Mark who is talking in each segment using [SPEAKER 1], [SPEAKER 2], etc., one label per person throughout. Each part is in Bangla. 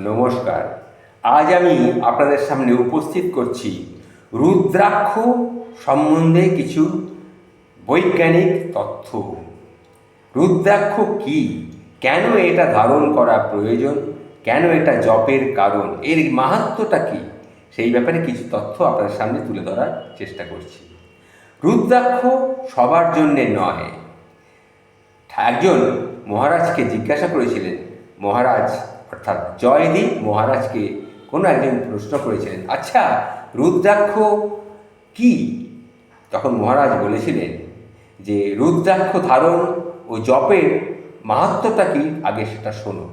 [SPEAKER 1] নমস্কার। আজ আমি আপনাদের সামনে উপস্থিত করছি রুদ্রাক্ষ সম্বন্ধে কিছু বৈজ্ঞানিক তথ্য। রুদ্রাক্ষ কি, কেন এটা ধারণ করা প্রয়োজন, কেন এটা জপের কারণ, এর মাহাত্ম্যটা কি, সেই ব্যাপারে কিছু তথ্য আপনাদের সামনে তুলে ধরার চেষ্টা করছি। রুদ্রাক্ষ সবার জন্যে নয়। একজন মহারাজকে জিজ্ঞাসা করেছিলেন, মহারাজ অর্থাৎ জয়দীপ মহারাজকে কোনো একজন প্রশ্ন করেছিলেন, আচ্ছা রুদ্রাক্ষ কি? তখন মহারাজ বলেছিলেন যে রুদ্রাক্ষ ধারণ ও জপের মাহাত্ম্যটা কি আগে সেটা শোনো।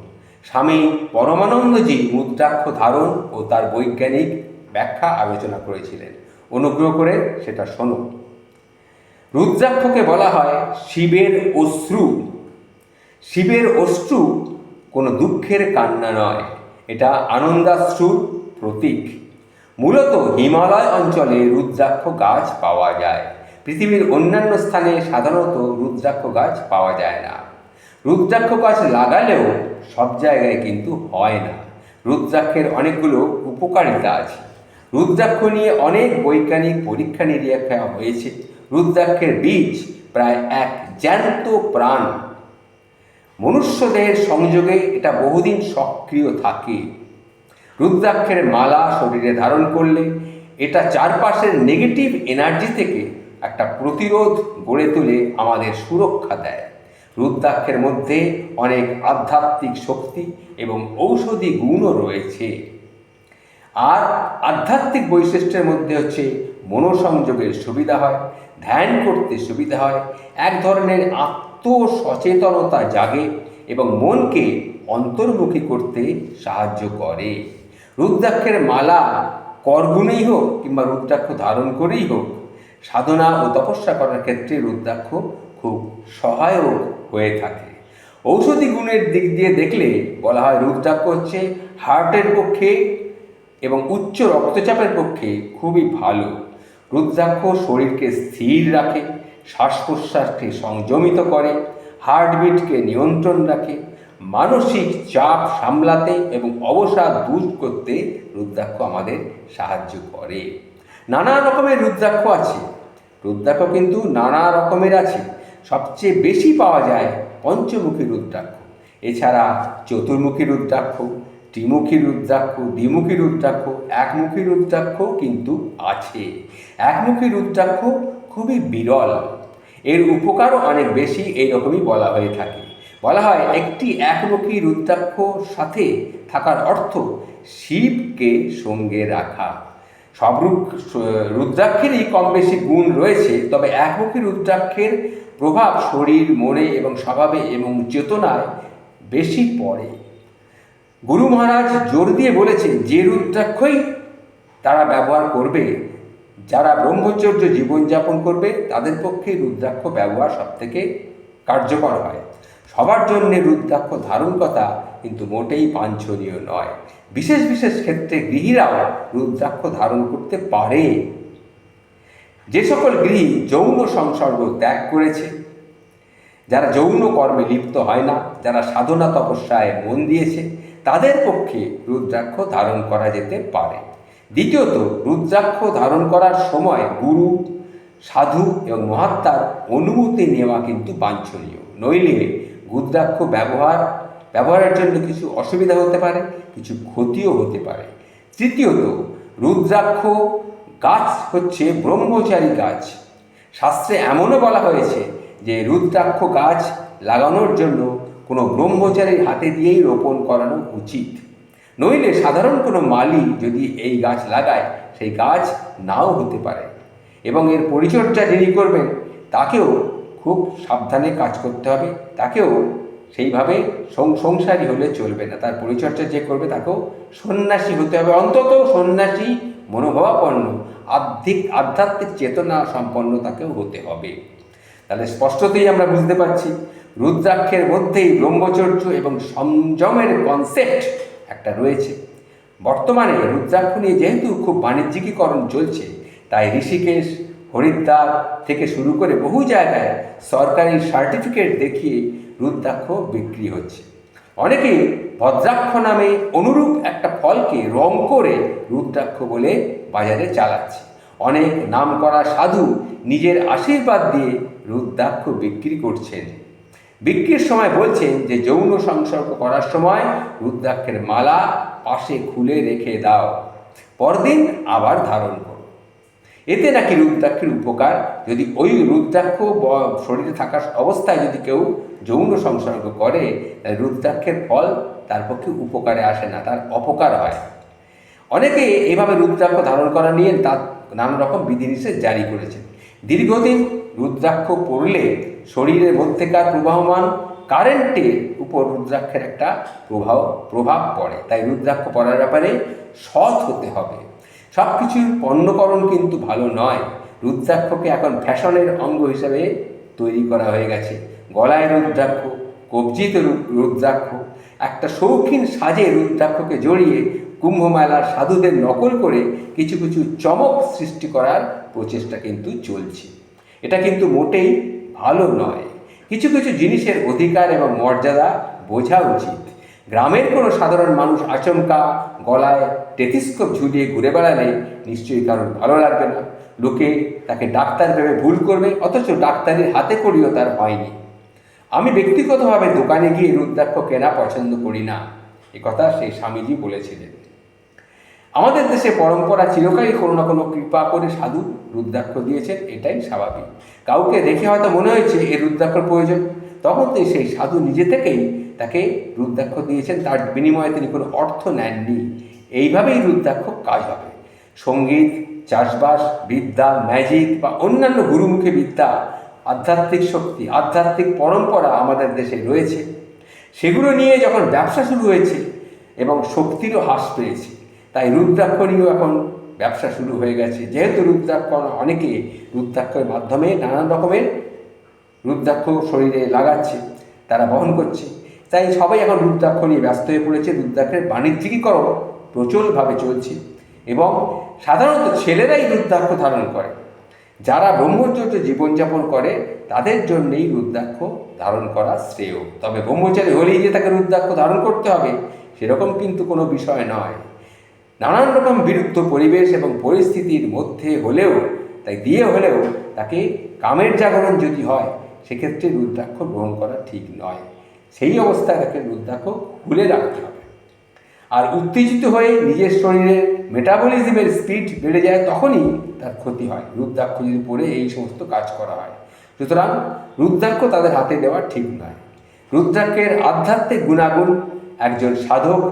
[SPEAKER 1] স্বামী পরমানন্দজি রুদ্রাক্ষ ধারণ ও তার বৈজ্ঞানিক ব্যাখ্যা আলোচনা করেছিলেন, অনুগ্রহ করে সেটা শোনো। রুদ্রাক্ষকে বলা হয় শিবের অশ্রু। শিবের অশ্রু কোনো দুঃখের কান্না নয়, এটা আনন্দাশ্রুর প্রতীক। মূলত হিমালয় অঞ্চলে রুদ্রাক্ষ গাছ পাওয়া যায়। পৃথিবীর অন্যান্য স্থানে সাধারণত রুদ্রাক্ষ গাছ পাওয়া যায় না। রুদ্রাক্ষ গাছ লাগালেও সব জায়গায় কিন্তু হয় না। রুদ্রাক্ষের অনেকগুলো উপকারিতা আছে। রুদ্রাক্ষ নিয়ে অনেক বৈজ্ঞানিক পরীক্ষা নিরীক্ষা হয়েছে। রুদ্রাক্ষের বীজ প্রায় এক জ্যান্ত প্রাণ। মনুষ্যদেহের সংযোগে এটা বহুদিন সক্রিয় থাকে। রুদ্রাক্ষের মালা শরীরে ধারণ করলে এটা চারপাশের নেগেটিভ এনার্জি থেকে একটা প্রতিরোধ গড়ে তুলে আমাদের সুরক্ষা দেয়। রুদ্রাক্ষের মধ্যে অনেক আধ্যাত্মিক শক্তি এবং ঔষধি গুণও রয়েছে। আর আধ্যাত্মিক বৈশিষ্ট্যের মধ্যে হচ্ছে মনোসংযোগের সুবিধা হয়, ধ্যান করতে সুবিধা হয়, এক ধরনের আত্মসচেতনতা জাগে এবং মনকে অন্তর্মুখী করতে সাহায্য করে। রুদ্রাক্ষের মালা করগুণেই হোক কিংবা রুদ্রাক্ষ ধারণ করেই হোক, সাধনা ও তপস্যা করার ক্ষেত্রে রুদ্রাক্ষ খুব সহায়ক হয়ে থাকে। ঔষধি গুণের দিক দিয়ে দেখলে বলা হয় রুদ্রাক্ষ হচ্ছে হার্টের পক্ষে এবং উচ্চ রক্তচাপের পক্ষে খুবই ভালো। রুদ্রাক্ষ শরীরকে স্থির রাখে, শ্বাস প্রশ্বাসকে সংযমিত করে, হার্টবিটকে নিয়ন্ত্রণ রাখে, মানসিক চাপ সামলাতে এবং অবসাদ দূর করতে রুদ্রাক্ষ আমাদের সাহায্য করে। নানা রকমের রুদ্রাক্ষ আছে। রুদ্রাক্ষ কিন্তু নানা রকমের আছে। সবচেয়ে বেশি পাওয়া যায় পঞ্চমুখী রুদ্রাক্ষ। এছাড়া চতুর্মুখী রুদ্রাক্ষ, ত্রিমুখী রুদ্রাক্ষ, দ্বিমুখী রুদ্রাক্ষ, একমুখী রুদ্রাক্ষ কিন্তু আছে। একমুখী রুদ্রাক্ষ খুবই বিরল। এর উপকারও অনেক বেশি, এইরকমই বলা হয়ে থাকে। বলা হয় একটি একমুখী রুদ্রাক্ষ সাথে থাকার অর্থ শিবকে সঙ্গে রাখা। সব রুদ্রাক্ষেরই কম বেশি গুণ রয়েছে, তবে একমুখী রুদ্রাক্ষের প্রভাব শরীর, মনে এবং স্বভাবে এবং চেতনায় বেশি পড়ে। গুরু মহারাজ জোর দিয়ে বলেছেন যে রুদ্রাক্ষই তারা ব্যবহার করবে, যারা ব্রহ্মচর্য জীবনযাপন করবে তাদের পক্ষে রুদ্রাক্ষ ব্যবহার সবথেকে কার্যকর হয়। সবার জন্যে রুদ্রাক্ষ ধারণ কথা কিন্তু মোটেই বাঞ্ছনীয় নয়। বিশেষ বিশেষ ক্ষেত্রে গৃহীরাও রুদ্রাক্ষ ধারণ করতে পারে। যে সকল গৃহী যৌন সংসর্গ ত্যাগ করেছে, যারা যৌন কর্মে লিপ্ত হয় না, যারা সাধনা তপস্যায় মন দিয়েছে, তাদের পক্ষে রুদ্রাক্ষ ধারণ করা যেতে পারে। দ্বিতীয়ত, রুদ্রাক্ষ ধারণ করার সময় গুরু, সাধু এবং মহাত্মার অনুমতি নেওয়া কিন্তু বাঞ্ছনীয়। নইলে রুদ্রাক্ষ ব্যবহারের জন্য কিছু অসুবিধা হতে পারে, কিছু ক্ষতিও হতে পারে। তৃতীয়ত, রুদ্রাক্ষ গাছ হচ্ছে ব্রহ্মচারী গাছ। শাস্ত্রে এমনও বলা হয়েছে যে রুদ্রাক্ষ গাছ লাগানোর জন্য কোনো ব্রহ্মচারীর হাতে দিয়েই রোপণ করানো উচিত। নইলে সাধারণ কোনো মালি যদি এই গাছ লাগায়, সেই গাছ নাও হতে পারে এবং এর পরিচর্যা যিনি করবেন তাকেও খুব সাবধানে কাজ করতে হবে। তাকেও সেইভাবে সংসারী হলে চলবে না, তার পরিচর্যা যে করবে তাকেও সন্ন্যাসী হতে হবে, অন্তত সন্ন্যাসী মনোভাবাপন্ন, আধ্যাত্মিক চেতনা সম্পন্ন তাকেও হতে হবে। তাহলে স্পষ্টতই আমরা বুঝতে পারছি রুদ্রাক্ষের মধ্যেই ব্রহ্মচর্য এবং সংযমের কনসেপ্ট একটা রয়েছে। বর্তমানে রুদ্রাক্ষ নিয়ে যেহেতু খুব বাণিজ্যিকীকরণ চলছে, তাই ঋষিকেশ, হরিদ্বার থেকে শুরু করে বহু জায়গায় সরকারি সার্টিফিকেট দেখিয়ে রুদ্রাক্ষ বিক্রি হচ্ছে। অনেকে ভদ্রাক্ষ নামে অনুরূপ একটা ফলকে রং করে রুদ্রাক্ষ বলে বাজারে চালাচ্ছে। অনেক নামকরা সাধু নিজের আশীর্বাদ দিয়ে রুদ্রাক্ষ বিক্রি করছেন। বিক্রির সময় বলছেন যে যৌন সংসর্গ করার সময় রুদ্রাক্ষের মালা পাশে খুলে রেখে দাও, পরদিন আবার ধারণ করো। এতে নাকি রুদ্রাক্ষের উপকার। যদি ওই রুদ্রাক্ষ শরীরে থাকা অবস্থায় যদি কেউ যৌন সংসর্গ করে, তাহলে রুদ্রাক্ষের ফল তার পক্ষে উপকারে আসে না, তার অপকার হয়। অনেকে এভাবে রুদ্রাক্ষ ধারণ করা নিয়ে তার নানা রকম বিধিনিষেধ জারি করেছেন। দীর্ঘদিন রুদ্রাক্ষ পরলে শরীরের মধ্যেকার প্রবাহমান কারেন্টের উপর রুদ্রাক্ষের একটা প্রভাব পড়ে। তাই রুদ্রাক্ষ পরার ব্যাপারে সৎ হতে হবে। সব কিছুর পণ্যকরণ কিন্তু ভালো নয়। রুদ্রাক্ষকে এখন ফ্যাশনের অঙ্গ হিসেবে তৈরি করা হয়ে গেছে। গলায় রুদ্রাক্ষ, কবজিতে রুদ্রাক্ষ, একটা শৌখিন সাজে রুদ্রাক্ষকে জড়িয়ে কুম্ভমেলার সাধুদের নকল করে কিছু কিছু চমক সৃষ্টি করার প্রচেষ্টা কিন্তু চলছে। এটা কিন্তু মোটেই ভালো নয়। কিছু কিছু জিনিসের অধিকার এবং মর্যাদা বোঝা উচিত। গ্রামের কোনো সাধারণ মানুষ আচমকা গলায় টেথিস্কোপ ঝুলিয়ে ঘুরে বেড়ালে নিশ্চয়ই কারোর ভালো লাগবে না। লোকে তাকে ডাক্তার ভেবে ভুল করবে, অথচ ডাক্তারের হাতে করিও তার হয়নি। আমি ব্যক্তিগতভাবে দোকানে গিয়ে রুদ্রাক্ষ কেনা পছন্দ করি না, একথা সেই স্বামীজি বলেছিলেন। আমাদের দেশে পরম্পরা চিরকালই কোনো না কোনো কৃপা করে সাধু রুদ্রাক্ষ দিয়েছেন, এটাই স্বাভাবিক। কাউকে দেখে হয়তো মনে হয়েছে এর রুদ্রাক্ষর প্রয়োজন, তখন তো সেই সাধু নিজে থেকেই তাকে রুদ্রাক্ষ দিয়েছেন, তার বিনিময়ে তিনি কোনো অর্থ নেননি। এইভাবেই রুদ্রাক্ষ কাজ হবে। সঙ্গীত, চাষবাস, বিদ্যা, ম্যাজিক বা অন্যান্য গুরুমুখী বিদ্যা, আধ্যাত্মিক শক্তি, আধ্যাত্মিক পরম্পরা আমাদের দেশে রয়েছে। সেগুলো নিয়ে যখন ব্যবসা শুরু হয়েছে এবং শক্তিরও হ্রাস পেয়েছে, তাই রুদ্রাক্ষ নিয়েও এখন ব্যবসা শুরু হয়ে গেছে। যেহেতু রুদ্রাক্ষ অনেকে রুদ্রাক্ষের মাধ্যমে নানান রকমের রুদ্রাক্ষ শরীরে লাগাচ্ছে, তারা বহন করছে, তাই সবাই এখন রুদ্রাক্ষ নিয়ে ব্যস্ত হয়ে পড়েছে। রুদ্রাক্ষের বাণিজ্যিকীকরণ প্রচুরভাবে চলছে এবং সাধারণত ছেলেরাই রুদ্রাক্ষ ধারণ করে। যারা ব্রহ্মচর্য জীবনযাপন করে তাদের জন্যেই রুদ্রাক্ষ ধারণ করা শ্রেয়। তবে ব্রহ্মচারী হলেই যে তাকে রুদ্রাক্ষ ধারণ করতে হবে সেরকম কিন্তু কোনো বিষয় নয়। নানান রকম বিরুদ্ধ পরিবেশ এবং পরিস্থিতির মধ্যে হলেও, তাই দিয়ে হলেও তাকে কামের জাগরণ যদি হয়, সেক্ষেত্রে রুদ্রাক্ষ গ্রহণ করা ঠিক নয়। সেই অবস্থায় তাকে রুদ্রাক্ষ খুলে রাখতে হবে। আর উত্তেজিত হয়ে নিজের শরীরের মেটাবলিজমের স্পিড বেড়ে যায়, তখনই তার ক্ষতি হয়। রুদ্রাক্ষ যদি পরে এই সমস্ত কাজ করা হয়, সুতরাং রুদ্রাক্ষ তাদের হাতে দেওয়া ঠিক নয়। রুদ্রাক্ষের আধ্যাত্মিক গুণাগুণ একজন সাধক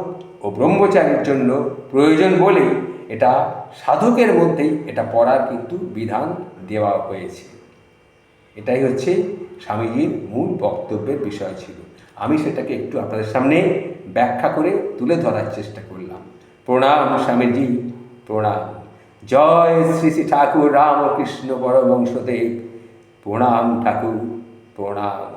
[SPEAKER 1] ও ব্রহ্মচারীর জন্য প্রয়োজন বলেই এটা সাধকের মধ্যেই এটা পড়ার কিন্তু বিধান দেওয়া হয়েছে। এটাই হচ্ছে স্বামীজির মূল বক্তব্যের বিষয় ছিল। আমি সেটাকে একটু আপনাদের সামনে ব্যাখ্যা করে তুলে ধরার চেষ্টা করলাম। প্রণাম স্বামীজি, প্রণাম। জয় শ্রী শ্রী ঠাকুর রামকৃষ্ণ পরমহংসদেব। প্রণাম ঠাকুর, প্রণাম।